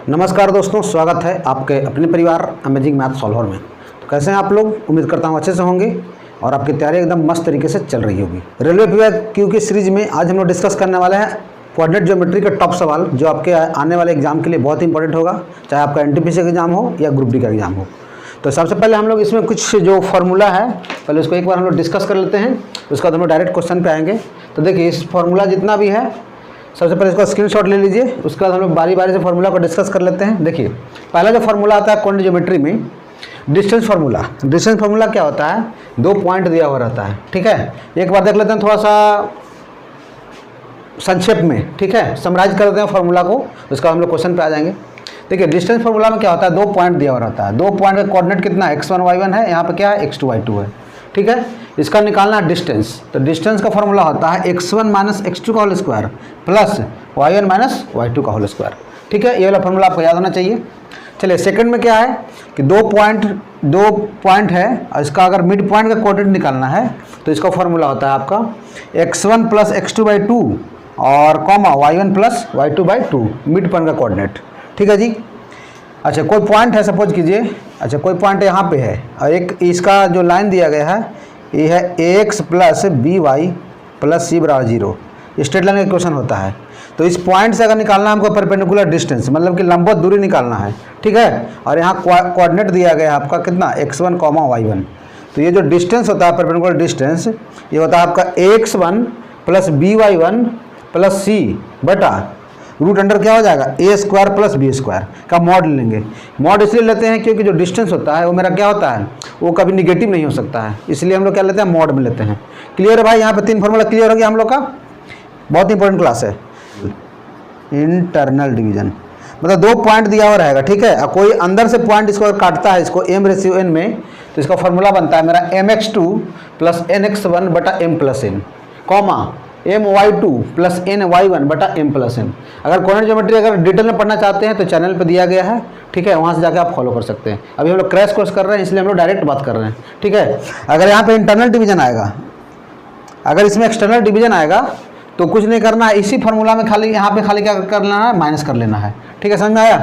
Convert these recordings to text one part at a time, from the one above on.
नमस्कार दोस्तों, स्वागत है आपके अपने परिवार अमेजिंग मैथ सॉल्वर में। तो कैसे हैं आप लोग? उम्मीद करता हूं अच्छे से होंगे और आपकी तैयारी एकदम मस्त तरीके से चल रही होगी। रेलवे PYQ की सीरीज में आज हम लोग डिस्कस करने वाले हैं कोऑर्डिनेट ज्योमेट्री का टॉप सवाल, जो आपके आने वाले एग्जाम के लिए बहुत ही इंपॉर्टेंट होगा, चाहे आपका NTPC का एग्जाम हो या ग्रुप डी का एग्जाम हो। तो सबसे पहले हम लोग इसमें कुछ जो फार्मूला है पहले उसको एक बार हम लोग डिस्कस कर लेते हैं, उसके बाद हम लोग डायरेक्ट क्वेश्चन पे आएंगे। तो देखिए, इस फार्मूला जितना भी है सबसे पहले इसका स्क्रीनशॉट ले लीजिए, उसके बाद हम लोग बारी बारी से फार्मूला को डिस्कस कर लेते हैं। देखिए, पहला जो फार्मूला आता है कोऑर्डिनेट ज्योमेट्री में, डिस्टेंस फार्मूला। डिस्टेंस फार्मूला क्या होता है? 2 पॉइंट दिया हुआ रहता है, ठीक है। एक बार देख लेते हैं थोड़ा सा संक्षेप में, ठीक है, समराइज कर देते हैं फार्मूला को, उसका हम लोग क्वेश्चन पे आ जाएंगे। देखिए, डिस्टेंस फार्मूला में क्या होता है? 2 पॉइंट दिया हुआ रहता है। 2 पॉइंट का कोऑर्डिनेट कितना है? x1 y1 है, यहाँ पे क्या है? x2 y2 है, ठीक है। इसका निकालना है डिस्टेंस। तो डिस्टेंस का फॉर्मूला होता है x1 माइनस x2 का whole square plus y1 minus y2 का होल स्क्वायर, ठीक है। ये वाला फॉर्मूला आपको याद होना चाहिए। चलिए, सेकंड में क्या है कि 2 पॉइंट है और इसका अगर मिड पॉइंट का कोऑर्डिनेट निकालना है तो इसका फॉर्मूला होता है आपका x1 प्लस x2/2 और comma y1 plus y2/2, mid point का कोऑर्डिनेट, ठीक है जी। अच्छा, कोई पॉइंट है, सपोज कीजिए, अच्छा कोई पॉइंट यहाँ पे है और एक इसका जो लाइन दिया गया है ये है ax plus by plus c बराबर 0। स्ट्रेट लाइन का क्वेश्चन होता है। तो इस पॉइंट से अगर निकालना है हमको परपेंडिकुलर डिस्टेंस, मतलब कि लंबवत दूरी निकालना है, ठीक है। और यहाँ कोऑर्डिनेट दिया गया है आपका कितना? x1, y1। तो ये जो डिस्टेंस होता है परपेंडिकुलर डिस्टेंस, ये होता है आपका ax1 plus by1 plus c बटा रूट अंडर क्या हो जाएगा? a² प्लस b² का मॉड लेंगे। मॉड इसलिए लेते हैं क्योंकि जो डिस्टेंस होता है वो मेरा क्या होता है, वो कभी निगेटिव नहीं हो सकता है, इसलिए हम लोग क्या लेते हैं? मॉड में लेते हैं। क्लियर है भाई? यहाँ पे 3 फार्मूला क्लियर हो गया हम लोग का। बहुत इंपॉर्टेंट क्लास है। इंटरनल डिवीजन मतलब 2 पॉइंट दिया हुआ रहेगा, ठीक है। और कोई अंदर से पॉइंट इसको काटता है, इसको m/n में, तो इसका फॉर्मूला बनता है मेरा mx2 प्लस nx1 बटा m plus n, comma my2 plus ny1 बटा m प्लस n। अगर कोऑर्डिनेट ज्योमेट्री अगर डिटेल में पढ़ना चाहते हैं तो चैनल पे दिया गया है, ठीक है, वहाँ से जाकर आप फॉलो कर सकते हैं। अभी हम लोग क्रैश कोर्स कर रहे हैं, इसलिए हम लोग डायरेक्ट बात कर रहे हैं, ठीक है। अगर यहाँ पे इंटरनल डिवीजन आएगा, अगर इसमें एक्सटर्नल डिवीजन आएगा तो कुछ नहीं करना है, इसी फार्मूला में खाली यहाँ पे खाली क्या कर लेना है? माइनस कर लेना है, ठीक है। समझ में आया?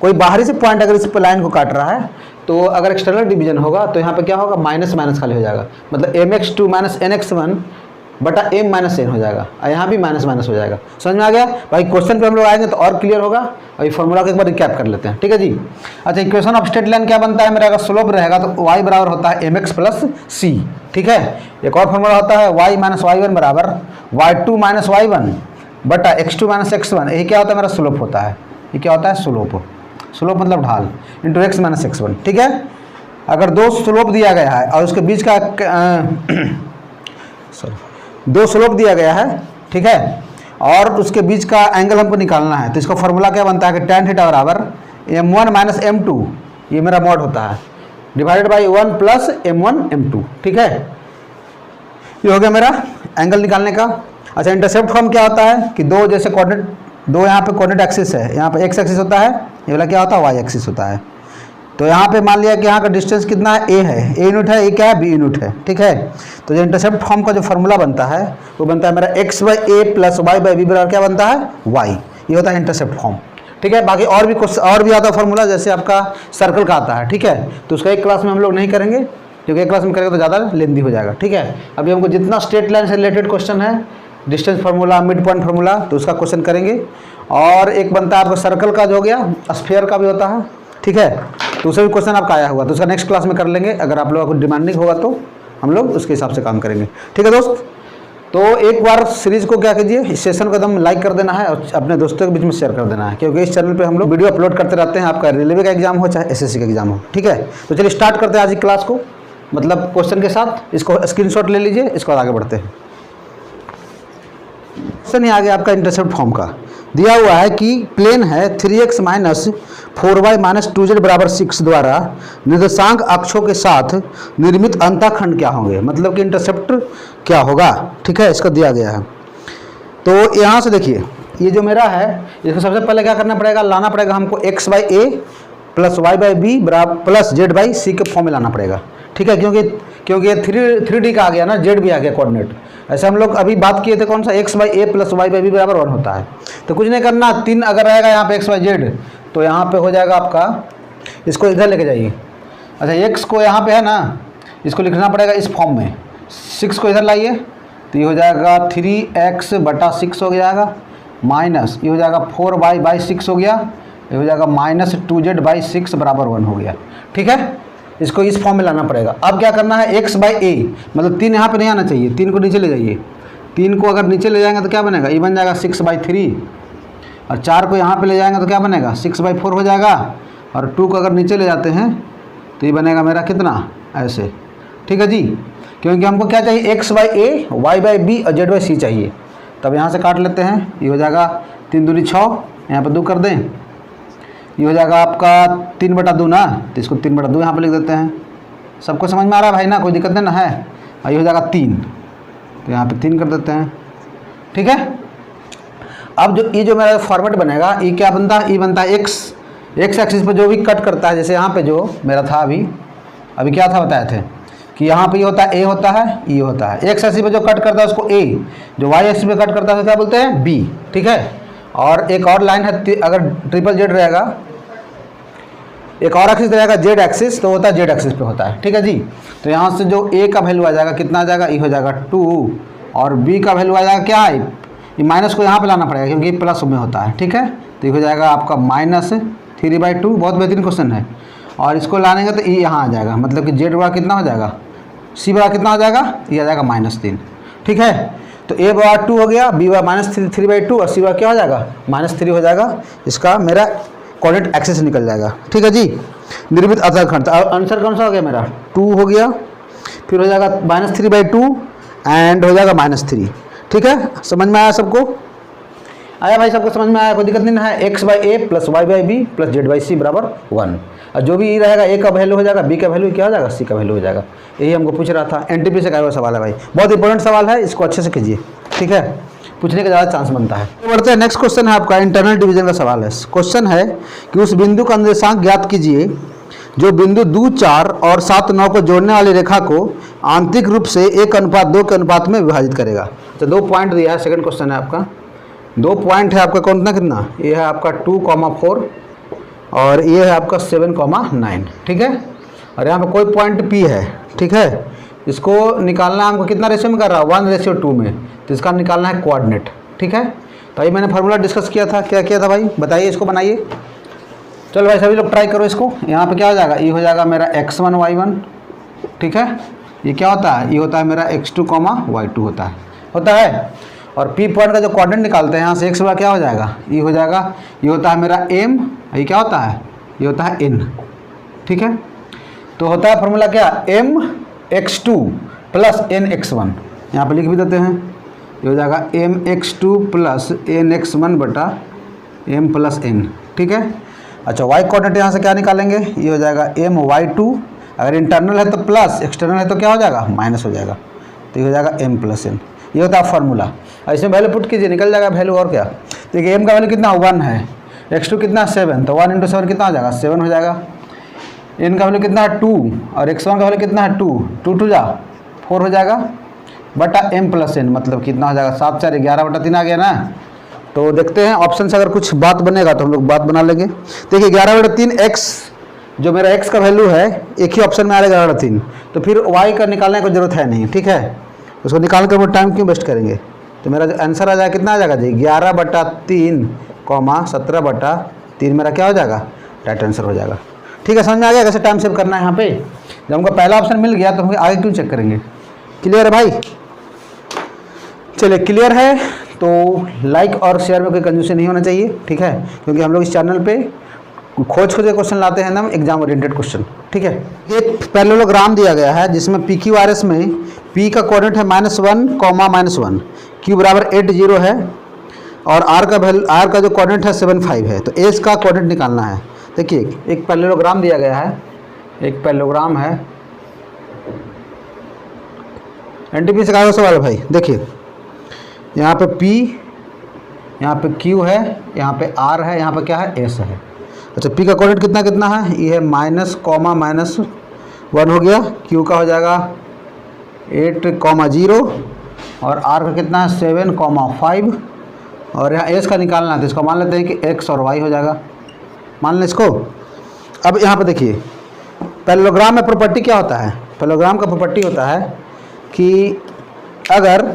कोई बाहरी से पॉइंट अगर इस पर लाइन को काट रहा है तो अगर एक्सटर्नल डिवीजन होगा तो यहाँ पे क्या होगा? माइनस माइनस खाली हो जाएगा, मतलब mx2 माइनस nx1 बटा m माइनस n हो जाएगा, और यहाँ भी माइनस माइनस हो जाएगा। समझ में आ गया भाई? क्वेश्चन पे हम लोग आएंगे तो और क्लियर होगा। और ये फॉर्मूला को एक बार रिकैप कर लेते हैं, ठीक है जी। अच्छा, इक्वेशन ऑफ स्ट्रेट लाइन क्या बनता है मेरा? अगर स्लोप रहेगा तो y बराबर होता है mx प्लस c, ठीक है। एक और फॉर्मूला होता है y माइनस y1 बराबर y2 माइनस y1 बटा x2 माइनस x1। ये क्या होता है? मेरा स्लोप होता है। ये क्या होता है? स्लोप। स्लोप मतलब ढाल इंटू x माइनस x1, ठीक है। अगर 2 स्लोप दिया गया है और उसके बीच का सॉरी 2 स्लोप दिया गया है, ठीक है, और उसके बीच का एंगल हमको निकालना है, तो इसका फॉर्मूला क्या बनता है कि tan थीटा बराबर m1 माइनस m2, ये मेरा मॉड होता है, divided by 1 plus m1 m2, ठीक है। ये हो गया मेरा एंगल निकालने का। अच्छा, इंटरसेप्ट फॉर्म क्या होता है कि 2 जैसे कोऑर्डिनेट, 2 यहाँ पे कोऑर्डिनेट एक्सिस है, यहाँ पे x एक्सिस होता है, ये वाला क्या होता है? y एक्सिस होता है। तो यहाँ पे मान लिया कि यहाँ का डिस्टेंस कितना है? a है, a यूनिट है, ये क्या है? b यूनिट है, ठीक है। तो जो इंटरसेप्ट फॉर्म का जो फॉर्मूला बनता है वो बनता है मेरा x/a प्लस y/b बराबर क्या बनता है? y। ये होता है इंटरसेप्ट फॉर्म, ठीक है। बाकी और भी आता है फॉर्मूला, जैसे आपका सर्कल का आता है, ठीक है। तो उसका एक क्लास में हम लोग नहीं करेंगे, क्योंकि एक क्लास में करेंगे तो ज़्यादा लेंदी हो जाएगा, ठीक है। अभी हमको जितना स्ट्रेट लाइन से रिलेटेड क्वेश्चन है, distance formula, mid point formula, तो उसका क्वेश्चन करेंगे। और एक बनता है आपका सर्कल का, जो हो गया, स्फीयर का भी होता है, ठीक है। तो उसे भी क्वेश्चन आपका आया हुआ, तो उसका नेक्स्ट क्लास में कर लेंगे। अगर आप लोगों को डिमांडिंग होगा तो हम लोग उसके हिसाब से काम करेंगे, ठीक है दोस्त। तो एक बार सीरीज को क्या कीजिए, इस सेशन को एकदम लाइक कर देना है और अपने दोस्तों के बीच में शेयर कर देना है, क्योंकि इस चैनल पे हम लोग वीडियो अपलोड करते रहते हैं, आपका रेलवे का एग्जाम हो चाहे SSC का एग्जाम हो, ठीक है। तो चलिए स्टार्ट करते हैं आज की क्लास को, मतलब क्वेश्चन के साथ। इसको स्क्रीनशॉट ले लीजिए, इसको आगे बढ़ते हैं। क्वेश्चन ही आ गया आपका इंटरसेप्ट फॉर्म का। दिया हुआ है कि प्लेन है 3x minus 4y minus 2z बराबर 6 द्वारा निर्देशांक अक्षों के साथ निर्मित अंतःखंड क्या होंगे, मतलब कि इंटरसेप्ट क्या होगा, ठीक है। इसका दिया गया है। तो यहाँ से देखिए, ये जो मेरा है, इसको सबसे पहले क्या करना पड़ेगा? लाना पड़ेगा हमको x/a प्लस y/b बराबर प्लस z/c के फॉर्म में लाना पड़ेगा, ठीक है। क्योंकि ये 3D का आ गया ना, z भी आ गया कोऑर्डिनेट। ऐसे हम लोग अभी बात किए थे कौन सा? x/a प्लस y/b बराबर 1 होता है। तो कुछ नहीं करना, 3 अगर रहेगा यहाँ पे x/y z, तो यहाँ पे हो जाएगा आपका, इसको इधर लेके जाइए। अच्छा x को यहाँ पे है ना, इसको लिखना पड़ेगा इस फॉर्म में। 6 को इधर लाइए तो ये हो जाएगा 3x/6 हो जाएगा, माइनस ये हो जाएगा 4y/6 हो गया, ये हो जाएगा -2z/6 बराबर 1 हो गया। ठीक है, इसको इस फॉर्म में लाना पड़ेगा। अब क्या करना है, x/a मतलब 3 यहाँ पे नहीं आना चाहिए, 3 को नीचे ले जाइए। 3 को अगर नीचे ले जाएंगे तो क्या बनेगा, ये बन जाएगा 6/3, और 4 को यहाँ पे ले जाएंगे तो क्या बनेगा 6/4 हो जाएगा, और 2 को अगर नीचे ले जाते हैं तो ये बनेगा मेरा कितना, ऐसे। ठीक है जी, क्योंकि हमको क्या चाहिए, x/a, y/b और z/c चाहिए। तब यहाँ से काट लेते हैं, ये हो जाएगा 3 दूनी 6, यहाँ पर 2 कर दें, ये हो जाएगा आपका 3/2 ना, तो इसको 3/2 यहाँ पर लिख देते हैं। सबको समझ में आ रहा है भाई ना, कोई दिक्कत नहीं ना है। और ये हो जाएगा 3, तो यहाँ पे 3 कर देते हैं। ठीक है, अब जो ये जो मेरा फॉर्मेट बनेगा, ये क्या बनता है, ये बनता है x एक्सिस पर जो भी कट करता है, जैसे यहाँ पे जो मेरा था अभी क्या था बताए थे कि यहाँ पे ये होता है a होता है, ये होता है। x एक्सिस पे जो कट करता है उसको a, जो y एक्सिस पे कट करता है तो क्या बोलते हैं b। ठीक है, और एक और लाइन है, अगर ट्रिपल जेड रहेगा, एक और एक्सिस रहेगा जेड एक्सिस, तो होता है जेड एक्सिस पे होता है। ठीक है जी, तो यहाँ से जो a का वैल्यू आ जाएगा कितना आ जाएगा, ये हो जाएगा 2, और b का वैल्यू आ जाएगा क्या है, ये माइनस को यहाँ पे लाना पड़ेगा क्योंकि प्लस में होता है। ठीक है, तो ये हो जाएगा आपका -3/2। बहुत बेहतरीन क्वेश्चन है, और इसको लाने का तो ये यहाँ आ जाएगा, मतलब कि जेड बड़ा कितना हो जाएगा, सी बड़ा कितना हो जाएगा, ये आ जाएगा -3। ठीक है, तो a बड़ा 2 हो गया, b बड़ा -3/2 और c बड़ा क्या हो जाएगा -3 हो जाएगा। इसका मेरा कोऑर्डिनेट एक्सिस निकल जाएगा। ठीक है जी, निर्मित अतःखंड। आंसर कौन सा हो गया मेरा, 2 हो गया, फिर हो जाएगा -3/2 एंड हो जाएगा -3। ठीक है, समझ में आया सबको, आया भाई, सबको समझ में आया, कोई दिक्कत नहीं है। x/a + y/b + z/c बराबर 1, और जो भी रहेगा a का वैल्यू हो जाएगा, b का वैल्यू क्या हो जाएगा, c का वैल्यू हो जाएगा। यही हमको पूछ रहा था, एनटीपी से का हुआ सवाल है भाई, बहुत इंपॉर्टेंट सवाल है, इसको अच्छे से कीजिए। ठीक है, पूछने का ज़्यादा चांस बनता है। तो बढ़ते हैं, नेक्स्ट क्वेश्चन है आपका इंटरनल डिवीजन का सवाल है। क्वेश्चन है कि उस बिंदु का निर्देशांक ज्ञात कीजिए जो बिंदु 2, 4 और 7, 9 को जोड़ने वाली रेखा को आंतरिक रूप से 1:2 के अनुपात में विभाजित करेगा। तो 2 पॉइंट दिया है, सेकंड क्वेश्चन है आपका, 2 पॉइंट है आपका, कौन कितना, ये है आपका 2,4 और ये है आपका 7,9। ठीक है, और यहाँ पे कोई पॉइंट P है। ठीक है, इसको निकालना है हमको, कितना रेशियो में कर रहा है, 1:2 में, तो इसका निकालना है कोऑर्डिनेट। ठीक है, तो ये मैंने फार्मूला डिस्कस किया था, क्या किया था भाई बताइए, इसको बनाइए। चलो भाई सभी लोग ट्राई करो इसको। यहाँ पे क्या हो जाएगा, ये हो जाएगा मेरा x1 y1। ठीक है, ये क्या होता है, ये होता है मेरा x2, y2 होता है। और P पॉइंट का जो कोऑर्डिनेट निकालते हैं यहाँ से x बड़ा क्या हो जाएगा, ये हो जाएगा, ये होता है मेरा m, ये क्या होता है, ये होता है n। ठीक है, तो होता है फार्मूला क्या, mx2 + nx1, यहाँ पे लिख भी देते हैं, ये हो जाएगा mx2 + nx1 बटा m + n। ठीक है, अच्छा y कोऑर्डिनेट यहाँ से क्या निकालेंगे, ये हो जाएगा my2, अगर इंटरनल है तो प्लस, एक्सटर्नल है तो क्या हो जाएगा, माइनस हो जाएगा, तो ये हो जाएगा m + n। ये होता है फार्मूला, इसमें वैल्यू पुट कीजिए, निकल जाएगा वैल्यू। और क्या, देखिए m का वैल्यू कितना 1 है, x2 कितना 7, तो 1 × 7 कितना हो जाएगा, 7 हो जाएगा। n का वैल्यू कितना है 2, और x1 का वैल्यू कितना है 2, 2 2 जा 4 हो जाएगा, बटा m + n, मतलब कितना हो जाएगा 7 4 11/3 आ गया ना। तो देखते हैं ऑप्शन से अगर कुछ बात बनेगा तो हम लोग बात बना लेंगे। देखिए 11/3 x, जो मेरा x का वैल्यू है एक ही ऑप्शन में आ रहा है 11/3, तो फिर y का निकालने की जरूरत है नहीं। ठीक है, उसको निकाल कर वो टाइम क्यों वेस्ट करेंगे। तो मेरा जो आंसर आ जाएगा कितना आ जाएगा जी, 11/3, 17/3 मेरा क्या हो जाएगा, राइट आंसर हो जाएगा। ठीक है, समझ में आ गया कैसे टाइम सेव करना है। यहाँ पे जब हमको पहला ऑप्शन मिल गया तो हम आगे क्यों चेक करेंगे। क्लियर है भाई, चलिए क्लियर है। तो लाइक और शेयर में कोई कंजूसी नहीं होना चाहिए। ठीक है, क्योंकि हम लोग इस चैनल पे खोज के क्वेश्चन लाते हैं ना, एग्जाम ओरिएंटेड क्वेश्चन। ठीक है, एक पैरेललोग्राम दिया गया है जिसमें PQRS में P का कोऑर्डिनेट है -1, -1, Q बराबर 8 0 है, और R का जो कोऑर्डिनेट है 7 5 है। तो S का कोऑर्डिनेट निकालना है। देखिए एक पैरेललोग्राम दिया गया है, एक पैरेललोग्राम है, एनटीपी से कहा सवाल है भाई। देखिए यहाँ पे P, यहाँ पे Q है, यहाँ पे R है, यहाँ पे क्या है, S है। अच्छा P का कोऑर्डिनेट कितना कितना है, ये है -1 हो गया, Q का हो जाएगा 8, 0, और R का कितना है 7, 5, और यहाँ S का निकालना है तो इसको मान लेते हैं कि X और Y हो जाएगा। मान लें इसको। अब यहाँ पे देखिए पैरेललोग्राम में प्रॉपर्टी क्या होता है, पैरेललोग्राम का प्रॉपर्टी होता है कि अगर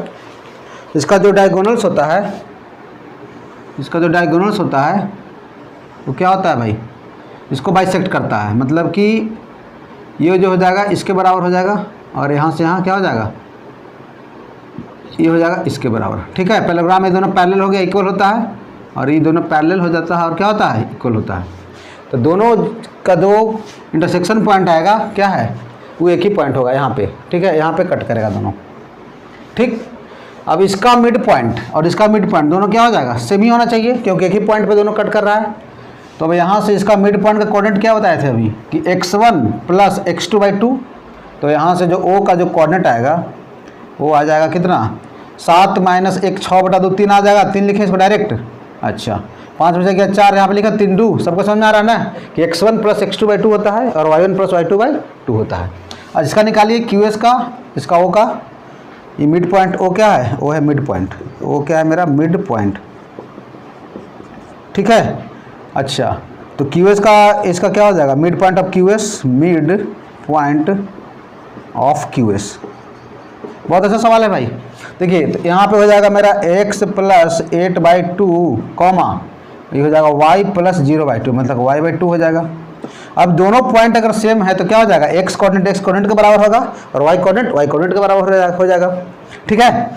इसका जो डायगोनल्स होता है, इसका जो डायगोनल्स होता है वो क्या होता है भाई, इसको बाइसेक्ट करता है। मतलब कि ये जो हो जाएगा इसके बराबर हो जाएगा और यहाँ से यहाँ क्या हो जाएगा, ये हो जाएगा इसके बराबर। ठीक है, पैरेललोग्राम में दोनों पैरेलल हो गया, इक्वल होता है, और ये दोनों पैरेलल हो जाता है और क्या होता है, इक्वल होता है। तो दोनों का जो इंटरसेक्शन पॉइंट आएगा क्या है, वो एक ही पॉइंट होगा यहाँ पे। ठीक है, यहाँ पे कट करेगा दोनों। ठीक, अब इसका मिड पॉइंट और इसका मिड पॉइंट दोनों क्या हो जाएगा, सेम ही होना चाहिए क्योंकि एक ही पॉइंट पे दोनों कट कर रहा है। तो अब यहाँ से इसका मिड पॉइंट का कोऑर्डिनेट क्या बताए थे अभी कि x1 प्लस x2/2। तो यहाँ से जो O का जो कोऑर्डिनेट आएगा वो आ जाएगा कितना, 7 माइनस 1 6/2 3 आ जाएगा। 3 लिखें इसको डायरेक्ट। अच्छा 5 बचे गया 4, यहाँ पे लिखा 3 2। सबको समझ में आ रहा है ना कि x1 प्लस x2/2 होता है और y1 प्लस y2/2 होता है। अब इसका निकालिए QS का, इसका O का। ये मिड पॉइंट O क्या है, O है मिड पॉइंट। O क्या है मेरा, मिड पॉइंट। ठीक है, अच्छा तो QS का, इसका क्या हो जाएगा, mid point of QS, mid point of QS। बहुत अच्छा सवाल है भाई। देखिए तो यहाँ पे हो जाएगा मेरा x प्लस 8/2 कॉमा ये हो जाएगा y प्लस 0/2 मतलब y/2 हो जाएगा। अब दोनों पॉइंट अगर सेम है तो क्या हो जाएगा, x कोऑर्डिनेट के बराबर होगा और y कोऑर्डिनेट के बराबर हो जाएगा। ठीक है,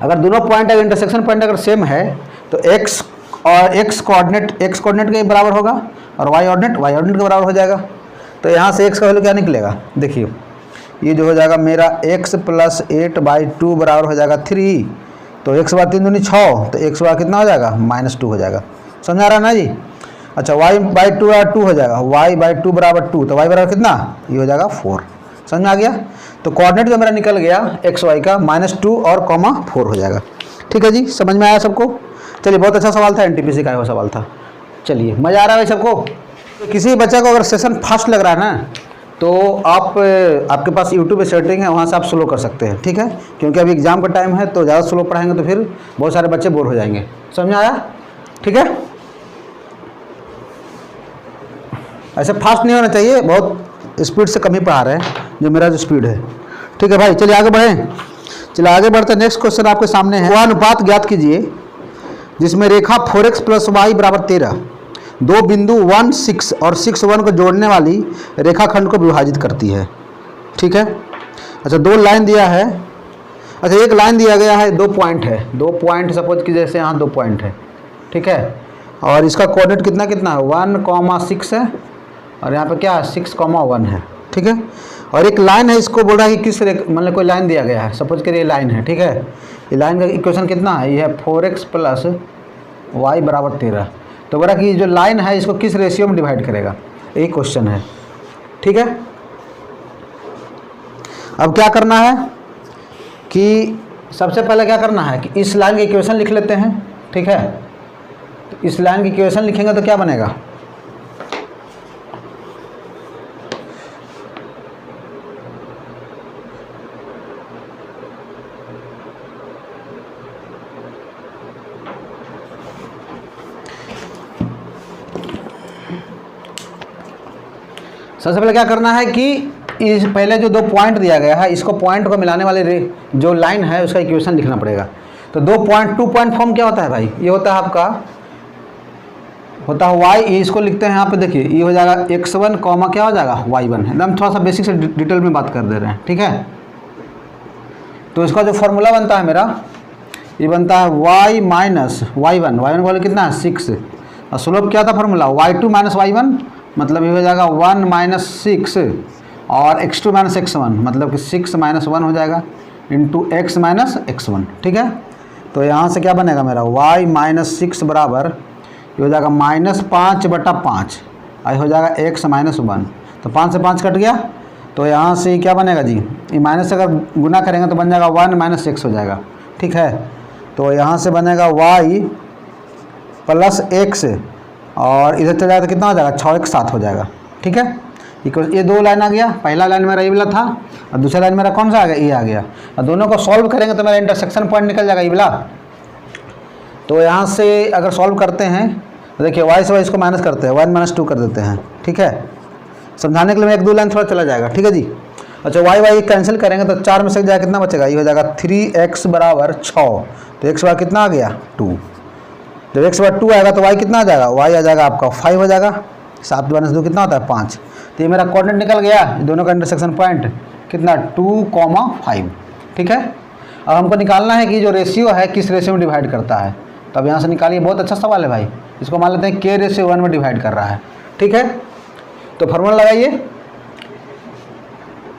अगर दोनों पॉइंट अगर इंटरसेक्शन पॉइंट अगर सेम है तो x कोऑर्डिनेट के बराबर होगा और y कोऑर्डिनेट के बराबर हो जाएगा। तो यहाँ से x का वैल्यू क्या निकलेगा, देखिए ये जो हो जाएगा मेरा x प्लस 8/2 बराबर हो जाएगा 3। तो x बार 3 दूनी 6, तो x बार कितना हो जाएगा, -2 हो जाएगा। समझ आ रहा है ना जी। अच्छा y/2 बराबर 2 हो जाएगा, y/2 बराबर 2, तो y बराबर कितना, ये हो जाएगा 4। समझ में आ गया। तो कोऑर्डिनेट जो मेरा निकल गया x y का -2 और कॉमा 4 हो जाएगा। ठीक है जी, समझ में आया सबको। चलिए बहुत अच्छा सवाल था, NTPC का वो सवाल था। चलिए मज़ा आ रहा है भाई सबको। तो किसी बच्चे को अगर सेशन फास्ट लग रहा है ना तो आपके पास यूट्यूब पे सेटिंग है, वहाँ से आप स्लो कर सकते हैं। ठीक है, क्योंकि अभी एग्जाम का टाइम है तो ज़्यादा स्लो पढ़ाएंगे तो फिर बहुत सारे बच्चे बोर हो जाएंगे। समझ में आया। ठीक है, ऐसे फास्ट नहीं होना चाहिए, बहुत स्पीड से कम ही पढ़ा रहे हैं जो मेरा जो स्पीड है। ठीक है भाई, चलिए आगे बढ़ें। चलिए आगे बढ़ते हैं। नेक्स्ट क्वेश्चन आपके सामने है, वह अनुपात ज्ञात कीजिए जिसमें रेखा 4x प्लस y बराबर 13 दो बिंदु 1 6 और 6 1 को जोड़ने वाली रेखाखंड को विभाजित करती है। ठीक है, अच्छा दो लाइन दिया है। अच्छा एक लाइन दिया गया है, 2 पॉइंट है, 2 पॉइंट सपोज कि जैसे यहाँ 2 पॉइंट है। ठीक है, और इसका कोऑर्डिनेट कितना कितना है, 1,6 है और यहाँ पे क्या है 6,1 है। ठीक है, और एक लाइन है, इसको बोल रहा है कि किस मतलब कोई लाइन दिया गया है, सपोज करिए लाइन है। ठीक है, ये लाइन का इक्वेशन कितना है, ये है 4x प्लस y बराबर 13। तो बोला कि जो लाइन है इसको किस रेशियो में डिवाइड करेगा, यही क्वेश्चन है। ठीक है, अब क्या करना है कि सबसे पहले क्या करना है कि इस लाइन का इक्वेशन लिख लेते हैं। ठीक है, तो इस लाइन की इक्वेशन लिखेंगे तो क्या बनेगा, सबसे पहले क्या करना है कि इस पहले जो 2 पॉइंट दिया गया है इसको पॉइंट को मिलाने वाले जो लाइन है उसका इक्वेशन लिखना पड़ेगा। तो 2 पॉइंट फॉर्म क्या होता है भाई, ये होता है आपका होता है y, इसको लिखते हैं यहाँ पे। देखिए ये हो जाएगा x1 कॉमा क्या हो जाएगा y1 है। हम थोड़ा सा बेसिक से डिटेल में बात कर दे रहे हैं। ठीक है, तो इसका जो फॉर्मूला बनता है मेरा, ये बनता है y माइनस y1 वाले कितना है 6 और स्लोप क्या था फॉर्मूला y2 माइनस y1 मतलब ये हो जाएगा 1 माइनस 6 और x2 माइनस x1 मतलब कि 6 माइनस 1 हो जाएगा इंटू x माइनस x1। ठीक है, तो यहाँ से क्या बनेगा मेरा y माइनस 6 बराबर ये हो जाएगा -5/5 आई हो जाएगा x माइनस 1। तो 5 से 5 कट गया, तो यहाँ से क्या बनेगा जी, ये माइनस से अगर गुना करेंगे तो बन जाएगा 1 माइनस x हो जाएगा। ठीक है, तो यहाँ से बनेगा y प्लस x और इधर चला जाएगा तो कितना हो जाएगा 6x 7 हो जाएगा। ठीक है, ये 2 लाइन आ गया, पहला लाइन मेरा ये वाला था और दूसरा लाइन मेरा कौन सा आ गया, ये आ गया। और दोनों को सॉल्व करेंगे तो मेरा इंटरसेक्शन पॉइंट निकल जाएगा ये वाला। तो यहाँ से अगर सॉल्व करते हैं देखिए y से y इसको माइनस करते हैं, 1 - 2 कर देते हैं, ठीक है। समझाने के लिए मैं 1-2 लाइन थोड़ा चला जाएगा, ठीक है जी। अच्छा y कैंसिल करेंगे तो 4 में से जाएगा कितना बचेगा, ये हो जाएगा 3x = 6, तो x बार कितना आ गया 2। जब x बार 2 आएगा तो y कितना आ जाएगा, y आ जाएगा आपका 5 हो जाएगा। 7 - 2 कितना होता है 5। तो ये मेरा कोऑर्डिनेट निकल गया, दोनों का इंटरसेक्शन पॉइंट कितना 2,5, ठीक है। अब हमको निकालना है कि जो रेशियो है किस रेशियो में डिवाइड करता है, तब यहाँ से निकालिए। बहुत अच्छा सवाल है भाई, इसको मान लेते हैं k/1 में डिवाइड कर रहा है, ठीक है। तो फार्मूला लगाइए।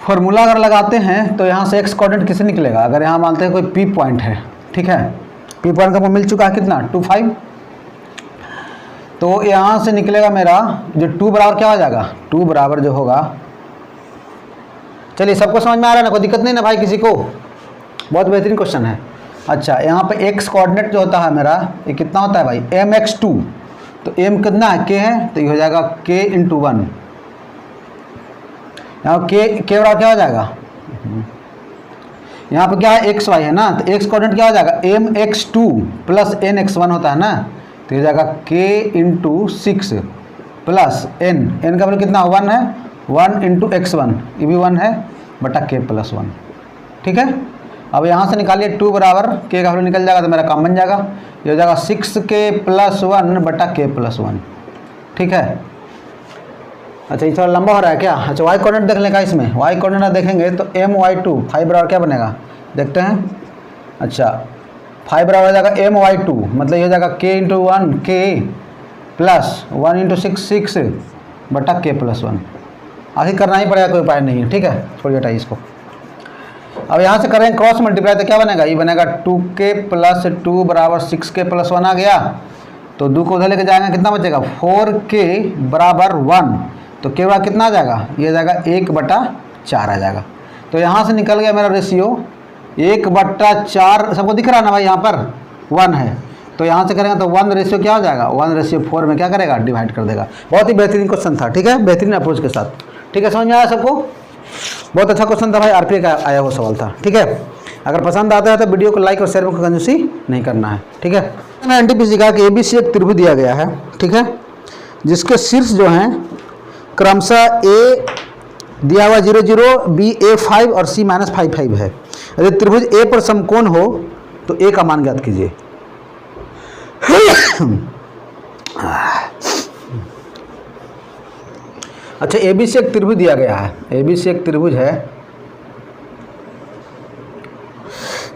फार्मूला अगर लगाते हैं तो यहाँ से x कोऑर्डिनेट किसे निकलेगा, अगर यहाँ मानते हैं कोई p पॉइंट है, ठीक है। p पॉइंट का मिल चुका है कितना 2,5, तो यहाँ से निकलेगा मेरा जो 2 बराबर क्या हो जाएगा, 2 बराबर जो होगा, चलिए सबको समझ में आ रहा है ना, कोई दिक्कत नहीं ना भाई किसी को। बहुत बेहतरीन क्वेश्चन है। अच्छा यहाँ पे x कोऑर्डिनेट जो होता है मेरा, ये कितना होता है भाई mx2, तो m कितना है k है, तो ये हो जाएगा k × 1। यहाँ k बराबर क्या हो जाएगा, यहाँ पे क्या है xy है ना, तो x कोऑर्डिनेट क्या हो जाएगा mx2 + nx1 होता है ना, तो ये जाएगा k × 6 प्लस n का वैल्यू कितना 1 है, 1 × x1, ये भी 1 है बटा k + 1, ठीक है। अब यहाँ से निकालिए 2 बराबर k का वैल्यू निकल जाएगा तो मेरा काम बन जाएगा, ये हो जाएगा 6k + 1 बटा k + 1, ठीक है। अच्छा ये थोड़ा लंबा हो रहा है क्या। अच्छा y कोऑर्डिनेट देख लेगा, इसमें y कोऑर्डिनेट देखेंगे तो my2 5 बराबर क्या बनेगा देखते हैं। अच्छा 5 बराबर हो जाएगा my2, मतलब ये हो जाएगा k × 1 k प्लस 1 × 6 6 बटा k + 1। आखिर करना ही पड़ेगा, कोई उपाय नहीं है, ठीक है। छोड़िए हटाइए इसको। अब यहाँ से करेंगे क्रॉस मल्टीप्लाई तो क्या बनेगा, ये बनेगा 2k + 2 = 6k + 1 आ गया, तो 2 को उधर लेके जाएंगे कितना बचेगा 4k = 1, तो k बराबर कितना आ जाएगा, ये आ जाएगा 1/4 आ जाएगा। तो यहाँ से निकल गया मेरा रेशियो 1/4, सबको दिख रहा है ना भाई, यहाँ पर 1 है, तो यहाँ से करेंगे तो 1 रेशियो क्या हो जाएगा 1/4 में क्या करेगा डिवाइड कर देगा। बहुत ही बेहतरीन क्वेश्चन था, ठीक है, बेहतरीन अप्रोच के साथ, ठीक है। समझ में आया सबको, बहुत अच्छा क्वेश्चन था भाई, आरपीए का आया हुआ सवाल था, ठीक है। अगर पसंद आता है तो वीडियो को लाइक और शेयर में कंजूसी नहीं करना है, ठीक है। एनटीपीसी का कि एबीसी एक त्रिभुज दिया गया है, ठीक है, जिसके शीर्ष जो हैं क्रमशः ए दिया हुआ 0 0, बी a5 और c -5 है। यदि त्रिभुज ए पर समकोण हो तो ए का मान ज्ञात कीजिए। अच्छा एबीसी एक त्रिभुज दिया गया है, एबीसी एक त्रिभुज है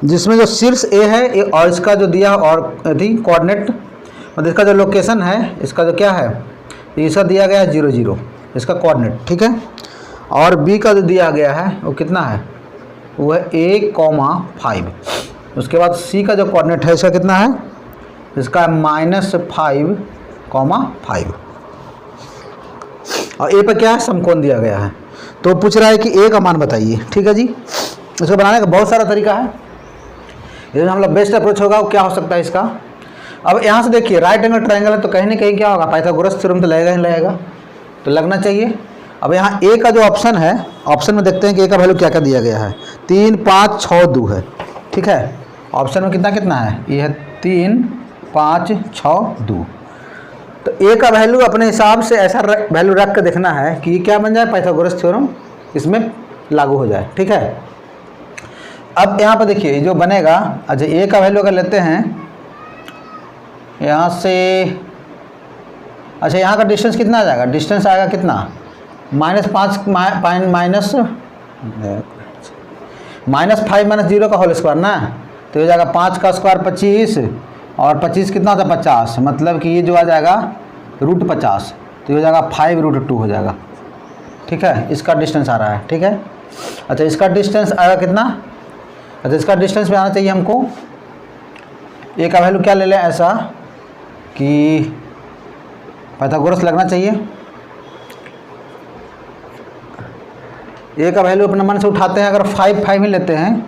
जिसमें जो शीर्ष ए है और इसका जो दिया और कोऑर्डिनेट मतलब इसका जो लोकेशन है, इसका जो क्या है, इसका दिया गया है 0 0 इसका कोऑर्डिनेट, ठीक है। और बी का जो दिया गया है वो कितना है, वो है a,5। उसके बाद सी का जो कोऑर्डिनेट है इसका कितना है, इसका -5,5 और ए पर क्या है समकोण दिया गया है। तो पूछ रहा है कि ए का मान बताइए, ठीक है जी। इसको बनाने का बहुत सारा तरीका है, इसमें हम लोग बेस्ट अप्रोच होगा वो क्या हो सकता है इसका। अब यहाँ से देखिए राइट एंगल ट्रायंगल है तो कहीं ना कहीं क्या होगा पाइथागोरस थ्योरम तो लगेगा ही लगेगा, तो लगना चाहिए। अब यहाँ ए का जो ऑप्शन है, ऑप्शन में देखते हैं कि ए का वैल्यू क्या क्या दिया गया है, 3 5 6 2 है, ठीक है। ऑप्शन में कितना कितना है, ये है 3 5 6 2। तो ए का वैल्यू अपने हिसाब से ऐसा वैल्यू रख कर देखना है कि क्या बन जाए पाइथागोरस थ्योरम इसमें लागू हो जाए, ठीक है। अब यहाँ पर देखिए जो बनेगा, अच्छा ए का वैल्यू अगर लेते हैं यहाँ से, अच्छा यहाँ का डिस्टेंस कितना आ जाएगा, डिस्टेंस आएगा कितना -5 -0 का होल स्क्वायर ना, तो ये जाएगा 5 का स्क्वायर 25 और 25 कितना होता है 50, मतलब कि ये जो आ जाएगा √50, तो ये हो जाएगा 5√2 हो जाएगा, ठीक है। इसका डिस्टेंस आ रहा है, ठीक है। अच्छा इसका डिस्टेंस आएगा कितना, अच्छा इसका डिस्टेंस में आना चाहिए हमको, ए का वैल्यू क्या ले लें ऐसा कि पाइथागोरस लगना चाहिए। ए का वैल्यू अपने मन से उठाते हैं, अगर 5 5 ही लेते हैं,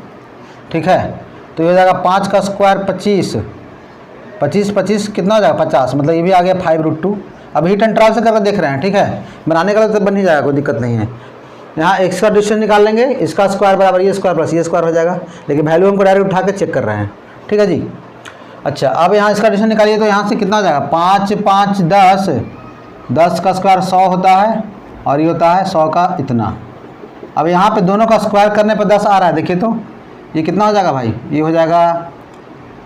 ठीक है, तो ये हो जाएगा 5 का स्क्वायर 25 25 25 कितना हो जाएगा 50, मतलब ये भी आ गया 5√2। अब हीट एंड ट्रायल से करके देख रहे हैं, ठीक है, बनाने का तो बन ही जाएगा, कोई दिक्कत नहीं है। यहाँ एक्स का डिस्टेंस निकाल लेंगे, इसका स्क्वायर बराबर ये स्क्वायर प्लस ये स्क्वायर हो जाएगा, लेकिन वैल्यू हमको डायरेक्ट उठा के चेक कर रहे हैं, ठीक है जी। अच्छा अब यहाँ इसका डिस्टेंस निकालिए तो यहाँ से कितना हो जाएगा 5 5 10, 10 का स्क्वायर 100 होता है और ये होता है 100 का इतना। अब यहाँ पे दोनों का स्क्वायर करने पर 10 आ रहा है, देखिए तो ये कितना हो जाएगा भाई, ये हो जाएगा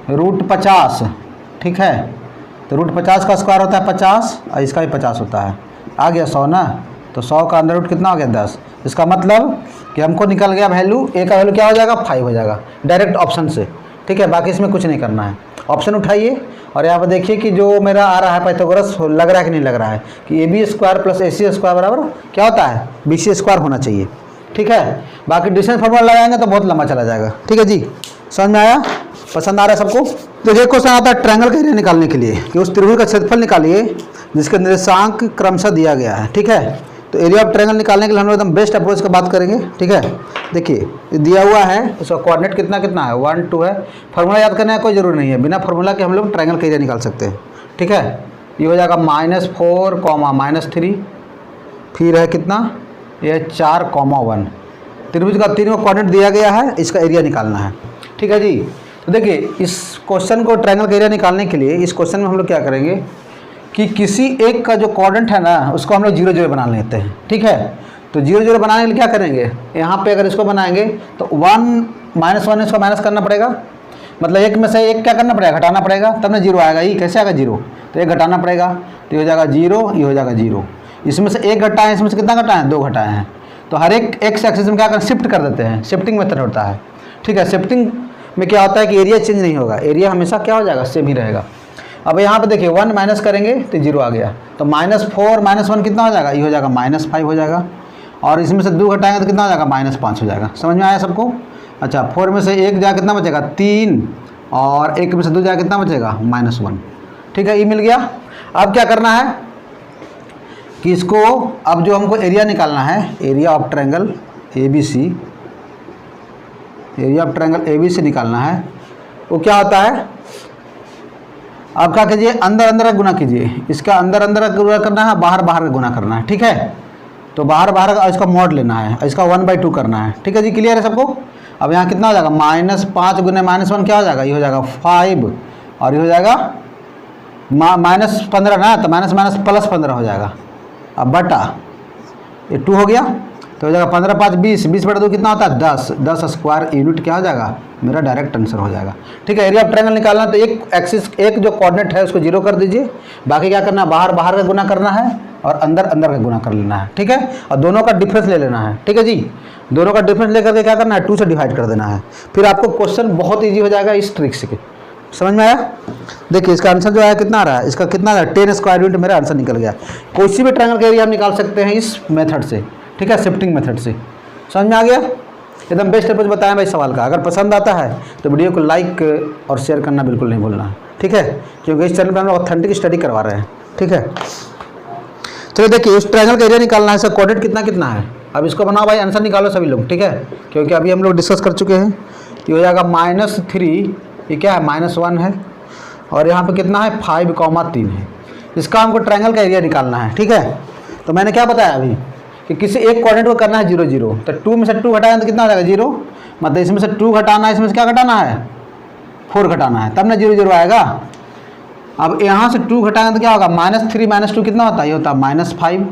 √50, ठीक है। तो √50 का स्क्वायर होता है 50 और इसका भी 50 होता है, आ गया 100 ना। तो 100 का अंडर रूट कितना हो गया 10। इसका मतलब कि हमको निकल गया वैल्यू, ए का वैल्यू क्या हो जाएगा 5 हो जाएगा डायरेक्ट ऑप्शन से, ठीक है। बाकी इसमें कुछ नहीं करना है, ऑप्शन उठाइए और यहाँ पर देखिए कि जो मेरा आ रहा है पाइथागोरस लग रहा है कि नहीं लग रहा है कि AB² + AC² बराबर क्या होता है BC² होना चाहिए, ठीक है। बाकी डिस्टेंस फार्मूला लगाएंगे तो बहुत लंबा चला जाएगा, ठीक है जी। समझ में आया, पसंद आ रहा है सबको। तो ये क्वेश्चन आता है ट्रायंगल का एरिया निकालने के लिए कि उस त्रिभुज का क्षेत्रफल निकालिए जिसके निर्देशांक क्रमशः दिया गया है, ठीक है। तो एरिया ऑफ ट्रायंगल निकालने के लिए हम लोग एकदम बेस्ट अप्रोच की बात करेंगे, ठीक है। देखिए दिया हुआ है, उसका कोऑर्डिनेट कितना कितना है 1 2 है। फार्मूला याद करने का कोई जरूरी नहीं है, बिना फार्मूला के हम लोग ट्रायंगल का एरिया निकाल सकते हैं, ठीक है। ये हो जाएगा -4, -3, फिर है कितना, ये 4, 1। त्रिभुज का तीनों कोऑर्डिनेट दिया गया है, इसका एरिया निकालना है, ठीक है जी। तो देखिए इस क्वेश्चन को ट्रायंगल का एरिया निकालने के लिए इस क्वेश्चन में हम लोग क्या करेंगे कि किसी एक का जो कोऑर्डिनेट है ना उसको हम लोग 0 0 बना लेते हैं, ठीक है। तो 0 0 बनाने के लिए क्या करेंगे, यहाँ पे अगर इसको बनाएंगे तो 1 -1 इसको माइनस करना पड़ेगा, मतलब एक में से एक क्या करना पड़ेगा घटाना पड़ेगा, तब ना 0 आएगा। ये कैसे आएगा 0, तो एक घटाना पड़ेगा, तो ये हो जाएगा 0, ये हो जाएगा 0। इसमें से एक घटाएं, इसमें से कितना घटाएं 2 घटाए हैं। तो हर एक एक्स एक्सिस में क्या करें शिफ्ट कर देते हैं, शिफ्टिंग मेथड होता है, ठीक है। शिफ्टिंग में क्या होता है कि एरिया चेंज नहीं होगा, एरिया हमेशा क्या हो जाएगा सेम ही रहेगा। अब यहाँ पे देखिए 1 माइनस करेंगे तो 0 आ गया, तो -4 -1 कितना हो जाएगा, ये हो जाएगा -5 हो जाएगा। और इसमें से 2 घटाएंगे तो कितना हो जाएगा -5 हो जाएगा। समझ में आया सबको। अच्छा 4 में से 1 जाए कितना बचेगा 3, और 1 में से 2 जाए कितना बचेगा -1, ठीक है। ये मिल गया। अब क्या करना है कि इसको अब जो हमको एरिया निकालना है, area of triangle ABC, area of triangle ABC निकालना है। वो क्या होता है, आप क्या कीजिए अंदर अंदर का गुना कीजिए, इसका अंदर अंदर का गुना करना है, बाहर बाहर का गुना करना है, ठीक है। तो बाहर बाहर का इसका मॉड लेना है, इसका 1/2 करना है, ठीक है जी। क्लियर है सबको। अब यहाँ कितना हो जाएगा -5 गुने -1 क्या हो जाएगा, ये हो जाएगा 5, और ये हो जाएगा -15 ना, तो +15 हो जाएगा। अब बटा ये 2 हो गया, तो हो जाएगा 15 5 20, 20/2 कितना होता है 10, 10 स्क्वायर यूनिट क्या हो जाएगा मेरा डायरेक्ट आंसर हो जाएगा, ठीक है। एरिया ऑफ ट्रायंगल निकालना तो एक एक्सिस एक जो कोऑर्डिनेट है उसको 0 कर दीजिए, बाकी क्या करना है बाहर बाहर का गुना करना है और अंदर अंदर का गुना कर लेना है, ठीक है। और दोनों का डिफरेंस ले लेना है, ठीक है जी। दोनों का डिफरेंस लेकर के क्या करना है 2 से डिवाइड कर देना है, फिर आपको क्वेश्चन बहुत ईजी हो जाएगा इस ट्रिक से। समझ में आया। देखिए इसका आंसर जो है कितना आ रहा है, इसका कितना आ रहा है 10 स्क्वायर यूनिट मेरा आंसर निकल गया। कोई भी ट्रायंगल का एरिया हम निकाल सकते हैं इस मेथड से, ठीक है, शिफ्टिंग मेथड से। समझ में आ गया। एकदम बेस्ट अप्रोच बताया भाई सवाल का। अगर पसंद आता है तो वीडियो को लाइक और शेयर करना बिल्कुल नहीं भूलना है, ठीक है, क्योंकि इस चैनल पर हम लोग ऑथेंटिक स्टडी करवा रहे हैं, ठीक है। चलिए देखिए इस ट्रायंगल का एरिया निकालना है, इसका कोऑर्डिनेट कितना कितना है। अब इसको बनाओ भाई, आंसर निकालो सभी लोग, ठीक है, क्योंकि अभी हम लोग डिस्कस कर चुके हैं। ये हो जाएगा -3, ये क्या है -1 है, और यहाँ पे कितना है 5, 3 है। इसका हमको ट्रायंगल का एरिया निकालना है, ठीक है। तो मैंने क्या बताया अभी कि किसी एक कोऑर्डिनेट को करना है 0 0, तो 2 में से 2 घटाएं तो कितना हो जाएगा 0, मतलब इसमें से 2 घटाना है, इसमें से क्या घटाना है 4 घटाना है, तब ना 0 0 आएगा। अब यहाँ से 2 घटाएंगे तो क्या होगा -3 -2 कितना होता है, ये होता है -5,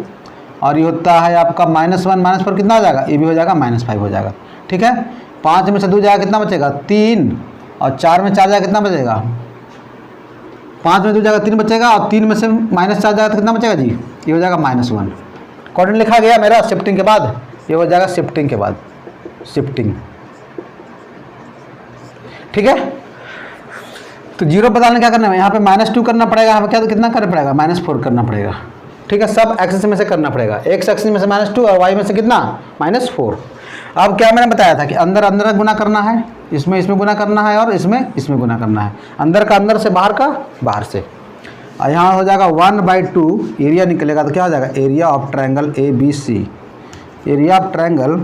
और ये होता है आपका -1 -4 कितना हो जाएगा, ये भी हो जाएगा -5 हो जाएगा, ठीक है। 5 में से 2 जाएगा कितना बचेगा 3, और 4 में 4 जाएगा कितना बचेगा, 5 में 2 जाएगा 3 बचेगा, और 3 में से -4 जाएगा तो कितना बचेगा जी, ये हो जाएगा -1। कोऑर्डिनेट लिखा गया मेरा शिफ्टिंग के बाद, ये हो जाएगा शिफ्टिंग के बाद शिफ्टिंग, ठीक है। तो 0 बदलने क्या करना है, यहाँ पे -2 करना पड़ेगा, हमें क्या तो कितना करना पड़ेगा -4 करना पड़ेगा, ठीक है। सब एक्सिस में से करना पड़ेगा, एक्स एक्सिस में से -2 और वाई में से कितना -4। अब क्या मैंने बताया था कि अंदर अंदर गुना करना है, इसमें इसमें गुना करना है, और इसमें इसमें गुना करना है, अंदर का अंदर से बाहर का बाहर से। और यहाँ हो जाएगा 1/2 एरिया निकलेगा, तो क्या हो जाएगा area of triangle ABC। Area of triangle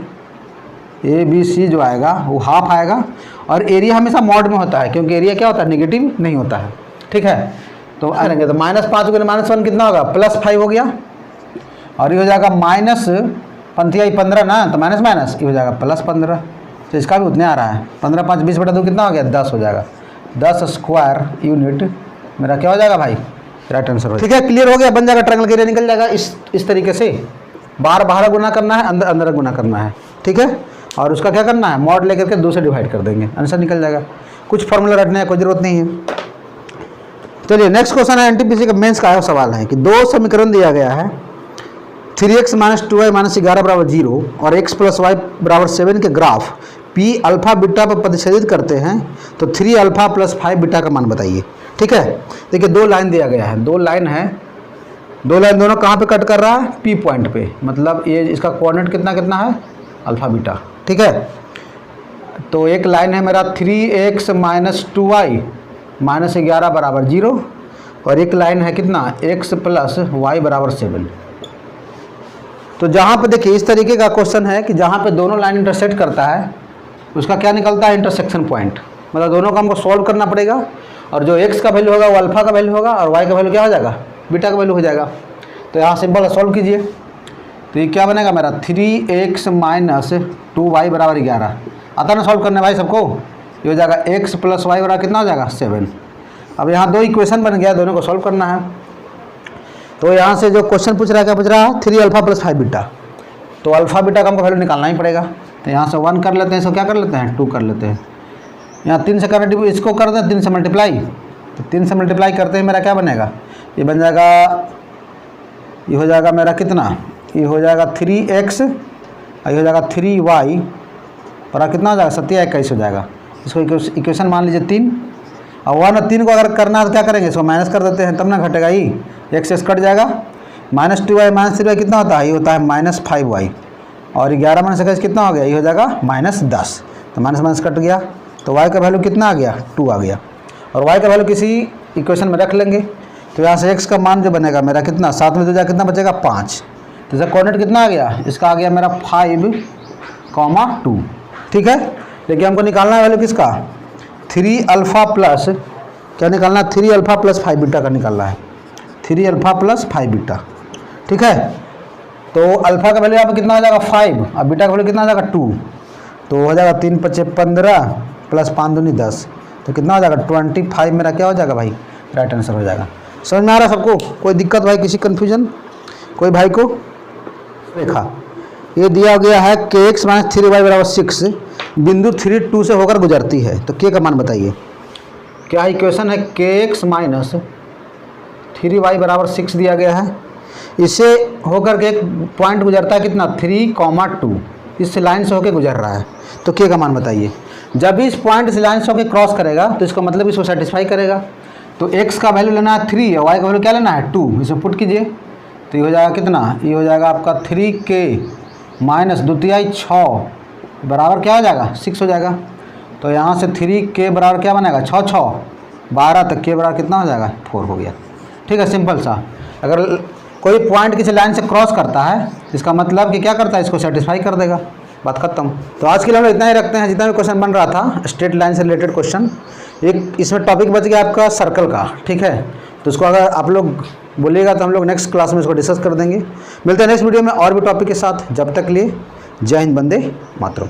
ABC जो आएगा वो हाफ आएगा, और एरिया हमेशा मॉड में होता है, क्योंकि एरिया क्या होता है नेगेटिव नहीं होता है, ठीक है। तो करेंगे तो -5 गुने -1 कितना होगा +5 हो गया, और ये हो जाएगा -15 ना, तो माइनस ये हो जाएगा +15, तो इसका भी उतने आ रहा है 15 5 20/2 कितना हो गया 10 हो जाएगा। 10 स्क्वायर यूनिट मेरा क्या हो जाएगा भाई, राइट आंसर हो। ठीक है, क्लियर हो गया, बन जाएगा, ट्रायंगल का एरिया निकल जाएगा इस तरीके से। बाहर बाहर गुना करना है, अंदर अंदर गुना करना है, ठीक है। और उसका क्या करना है, मॉड लेकर के 2 से डिवाइड कर देंगे, आंसर निकल जाएगा। कुछ फॉर्मूला रटने की कोई जरूरत नहीं है। चलिए नेक्स्ट क्वेश्चन है, एनटीपीसी का मेंस का सवाल है कि 2 समीकरण दिया गया है 3x - 2y - 11 बराबर 0 और x + y बराबर 7 के ग्राफ p अल्फा बीटा पर प्रतिच्छेदित करते हैं तो 3 अल्फा + 5 बीटा का मान बताइए। ठीक है, देखिए 2 लाइन दिया गया है, 2 लाइन है, 2 लाइन दोनों कहाँ पे कट कर रहा है, p पॉइंट पे, मतलब ये इसका कोऑर्डिनेट कितना कितना है, अल्फा बीटा। ठीक है, तो एक लाइन है मेरा 3x - 2y - 11 बराबर 0 और एक लाइन है कितना, x + y बराबर 7। तो जहाँ पे देखिए इस तरीके का क्वेश्चन है कि जहाँ पे दोनों लाइन इंटरसेक्ट करता है उसका क्या निकलता है, इंटरसेक्शन पॉइंट, मतलब दोनों का हमको सॉल्व करना पड़ेगा और जो x का वैल्यू होगा वो अल्फा का वैल्यू होगा और y का वैल्यू क्या हो जाएगा, बीटा का वैल्यू हो जाएगा। तो यहाँ सिंपल सॉल्व कीजिए, तो ये क्या बनेगा मेरा 3x - 2y बराबर 11 आता ना सॉल्व करने भाई सबको, ये हो जाएगा x + y बराबर कितना हो जाएगा, 7। अब यहाँ 2 इक्वेशन बन गया, दोनों को सॉल्व करना है। तो यहाँ से जो क्वेश्चन पूछ रहा है क्या पूछ रहा है, 3 अल्फा + 5 बीटा, तो अल्फा बीटा का हमको वैल्यू निकालना ही पड़ेगा। तो यहाँ से 1 कर लेते हैं, इसको क्या कर लेते हैं, 2 कर लेते हैं। यहाँ 3 से करना, इसको कर दें 3 से मल्टीप्लाई, तो 3 से मल्टीप्लाई करते हैं मेरा क्या बनेगा, ये बन जाएगा, ये हो जाएगा मेरा कितना, ये हो जाएगा 3x और ये हो जाएगा 3y और कितना हो जाएगा, 7 21 हो जाएगा। इसको इक्वेशन मान लीजिए 3 और 1 और 3 को अगर करना है तो क्या करेंगे, इसको माइनस कर देते हैं, तब ना घटेगा ही, x कट जाएगा, -2y - 3y कितना होता है, ये होता है -5y और 11 - 21 कितना हो गया, ये हो जाएगा -10, तो माइनस कट गया, तो y का वैल्यू कितना आ गया, 2 आ गया और y का वैल्यू किसी इक्वेशन में रख लेंगे। तो यहाँ से x का मान जो बनेगा मेरा कितना, 7 में 2 जाए कितना बचेगा, 5। तो इसका कोऑर्डिनेट कितना आ गया, इसका आ गया मेरा 5,2। ठीक है, लेकिन हमको निकालना है वैल्यू किसका, 3 अल्फा प्लस क्या निकालना है, 3 अल्फा + 5 बीटा का निकालना है, 3 अल्फा + 5 बीटा। ठीक है, तो अल्फा का वैल्यू यहाँ पर कितना हो जाएगा, 5 और बीटा का वैल्यू कितना हो जाएगा, 2, तो हो जाएगा 3 × 5 = 15 + 5 × 2 = 10, तो कितना हो जाएगा 25 मेरा क्या हो जाएगा भाई, राइट आंसर हो जाएगा। समझ में आ रहा है सबको, कोई दिक्कत भाई, किसी कन्फ्यूजन कोई भाई को। देखा ये दिया गया है kx - 3y बराबर 6 बिंदु 3 2 से होकर गुजरती है, तो k का मान बताइए। क्या इक्वेशन है, kx - 3y बराबर 6 दिया गया है, इससे होकर के एक पॉइंट गुजरता है कितना, 3,2, इस लाइन से होकर गुजर रहा है, तो k का मान बताइए। जब भी इस पॉइंट इस लाइन से होकर क्रॉस करेगा तो इसका मतलब इसको सेटिस्फाई करेगा। तो x का वैल्यू लेना है 3 और y का वैल्यू क्या लेना है, 2, इसे पुट कीजिए, तो ये हो जाएगा कितना, ये हो जाएगा आपका 3k - 2 × 6 बराबर क्या हो जाएगा, 6 हो जाएगा। तो यहाँ से 3k बराबर क्या बनेगा, 6 × 6 = 12, तक k बराबर कितना हो जाएगा, 4 हो गया। ठीक है, सिंपल सा। अगर कोई पॉइंट किसी लाइन से क्रॉस करता है इसका मतलब कि क्या करता है, इसको सेटिस्फाई कर देगा, बात खत्म। तो आज के लिए हम इतना ही रखते हैं, जितना भी क्वेश्चन बन रहा था स्ट्रेट लाइन से रिलेटेड क्वेश्चन। एक इसमें टॉपिक बच गया आपका सर्कल का, ठीक है, तो उसको अगर आप लोग बोलिएगा तो हम लोग नेक्स्ट क्लास में इसको डिस्कस कर देंगे। मिलते हैं नेक्स्ट वीडियो में और भी टॉपिक के साथ, जब तक लिए जय हिंद, वंदे मातरम।